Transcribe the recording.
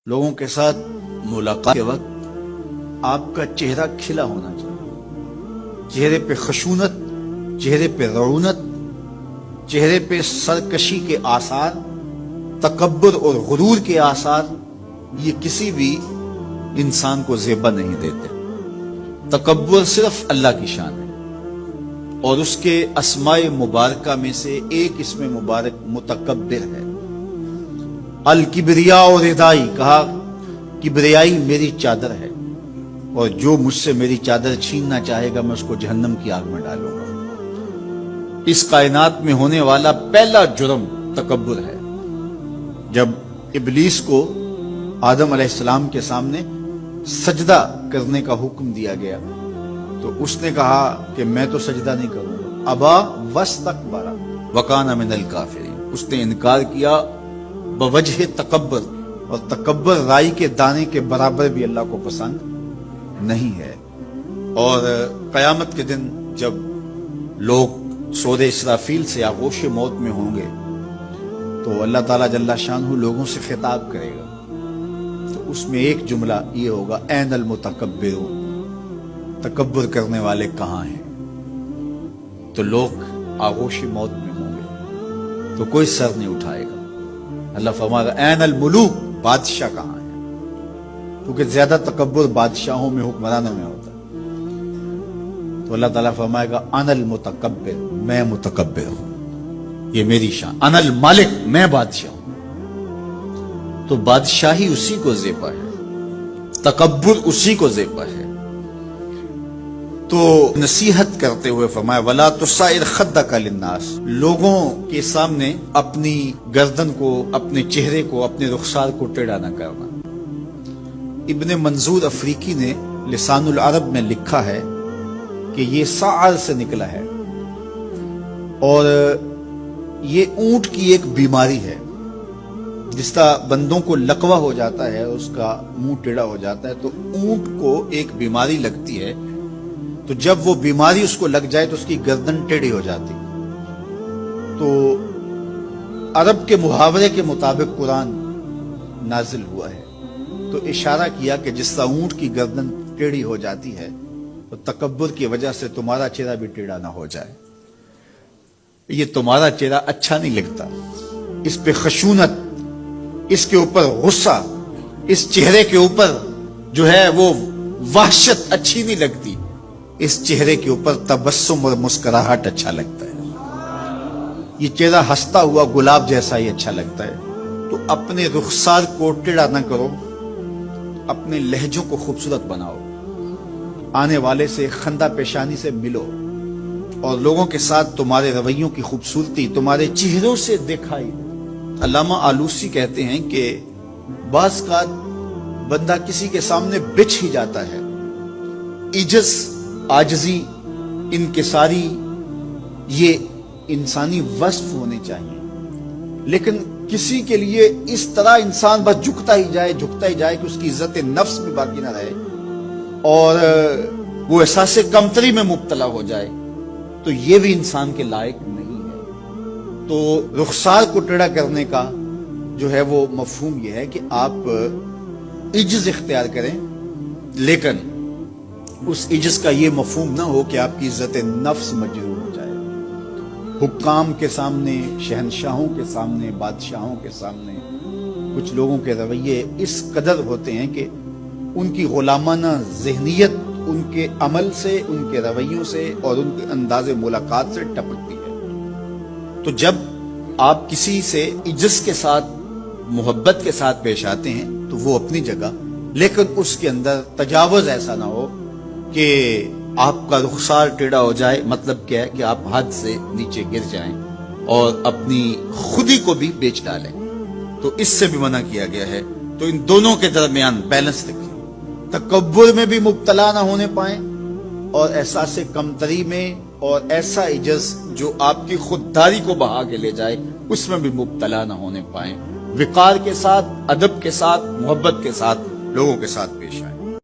لوگوں کے ساتھ ملاقات کے وقت آپ کا چہرہ کھلا ہونا چاہیے، چہرے پہ خشونت، چہرے پہ رعونت، چہرے پہ سرکشی کے آثار، تکبر اور غرور کے آثار یہ کسی بھی انسان کو زیبا نہیں دیتے۔ تکبر صرف اللہ کی شان ہے، اور اس کے اسماء مبارکہ میں سے ایک اسم مبارک متکبر ہے۔ الکبریاء و ردائی، کہا کبریائی میری چادر ہے، اور جو مجھ سے میری چادر چھیننا چاہے گا میں اس کو جہنم کی آگ میں ڈالوں گا۔ اس کائنات میں ہونے والا پہلا جرم تکبر ہے۔ جب ابلیس کو آدم علیہ السلام کے سامنے سجدہ کرنے کا حکم دیا گیا تو اس نے کہا کہ میں تو سجدہ نہیں کروں گا، ابا واستکبر وکان من الکافرین، اس نے انکار کیا بوجہ تکبر، اور تکبر رائی کے دانے کے برابر بھی اللہ کو پسند نہیں ہے۔ اور قیامت کے دن جب لوگ سور اسرافیل سے آغوش موت میں ہوں گے تو اللہ تعالیٰ جل شانہ لوگوں سے خطاب کرے گا، تو اس میں ایک جملہ یہ ہوگا، این المتکبرون، تکبر کرنے والے کہاں ہیں؟ تو لوگ آغوش موت میں ہوں گے تو کوئی سر نہیں اٹھائے گا۔ اللہ فرمائے گا این الملوک، بادشاہ کہاں ہے؟ کیونکہ زیادہ تکبر بادشاہوں میں، حکمرانوں میں ہوتا ہے۔ تو اللہ تعالیٰ فرمائے گا انا المتکبر، میں متکبر ہوں، یہ میری شان، انا المالک، میں بادشاہ ہوں۔ تو بادشاہی اسی کو زیبا ہے، تکبر اسی کو زیبا ہے۔ تو نصیحت کرتے ہوئے فرمایا وَلَا تُصَعِّرْ خَدَّكَ لِلنَّاسِ، لوگوں کے سامنے اپنی گردن کو، اپنے چہرے کو، اپنے رخسار کو ٹیڑھا نہ کرنا۔ ابن منظور افریقی نے لسان العرب میں لکھا ہے کہ یہ سعر سے نکلا ہے، اور یہ اونٹ کی ایک بیماری ہے۔ جس طرح بندوں کو لقوہ ہو جاتا ہے، اس کا منہ ٹیڑھا ہو جاتا ہے، تو اونٹ کو ایک بیماری لگتی ہے، تو جب وہ بیماری اس کو لگ جائے تو اس کی گردن ٹیڑھی ہو جاتی۔ تو عرب کے محاورے کے مطابق قرآن نازل ہوا ہے، تو اشارہ کیا کہ جس طرح اونٹ کی گردن ٹیڑھی ہو جاتی ہے تو تکبر کی وجہ سے تمہارا چہرہ بھی ٹیڑھا نہ ہو جائے۔ یہ تمہارا چہرہ اچھا نہیں لگتا، اس پہ خشونت، اس کے اوپر غصہ، اس چہرے کے اوپر جو ہے وہ وحشت اچھی نہیں لگتی، اس چہرے کے اوپر تبسم اور مسکراہٹ اچھا لگتا ہے۔ یہ چہرہ ہنستا ہوا گلاب جیسا ہی اچھا لگتا ہے۔ تو اپنے رخسار کو ٹیڑھا نہ کرو، اپنے لہجوں کو خوبصورت بناؤ، آنے والے سے خندہ پیشانی سے ملو، اور لوگوں کے ساتھ تمہارے رویوں کی خوبصورتی تمہارے چہروں سے دکھائی۔ علامہ آلوسی کہتے ہیں کہ بعض کا بندہ کسی کے سامنے بچھ ہی جاتا ہے، عجز، عاجزی، انکساری، یہ انسانی وصف ہونے چاہیے، لیکن کسی کے لیے اس طرح انسان بس جھکتا ہی جائے کہ اس کی عزت نفس بھی باقی نہ رہے اور وہ احساس کمتری میں مبتلا ہو جائے، تو یہ بھی انسان کے لائق نہیں ہے۔ تو رخسار کو ٹیڑھا کرنے کا جو ہے وہ مفہوم یہ ہے کہ آپ عجز اختیار کریں، لیکن اس عجز کا یہ مفہوم نہ ہو کہ آپ کی عزت نفس مجروح ہو جائے۔ حکام کے سامنے، شہنشاہوں کے سامنے، بادشاہوں کے سامنے کچھ لوگوں کے رویے اس قدر ہوتے ہیں کہ ان کی غلامانہ ذہنیت ان کے عمل سے، ان کے رویوں سے اور ان کے انداز ملاقات سے ٹپکتی ہے۔ تو جب آپ کسی سے عجز کے ساتھ، محبت کے ساتھ پیش آتے ہیں تو وہ اپنی جگہ، لیکن اس کے اندر تجاوز ایسا نہ ہو کہ آپ کا رخسار ٹیڑھا ہو جائے۔ مطلب کیا ہے کہ آپ حد سے نیچے گر جائیں اور اپنی خودی کو بھی بیچ ڈالیں، تو اس سے بھی منع کیا گیا ہے۔ تو ان دونوں کے درمیان بیلنس رکھیں، تکبر میں بھی مبتلا نہ ہونے پائیں اور احساس کمتری میں، اور ایسا عجز جو آپ کی خودداری کو بہا کے لے جائے اس میں بھی مبتلا نہ ہونے پائیں۔ وقار کے ساتھ، ادب کے ساتھ، محبت کے ساتھ لوگوں کے ساتھ پیش آئیں۔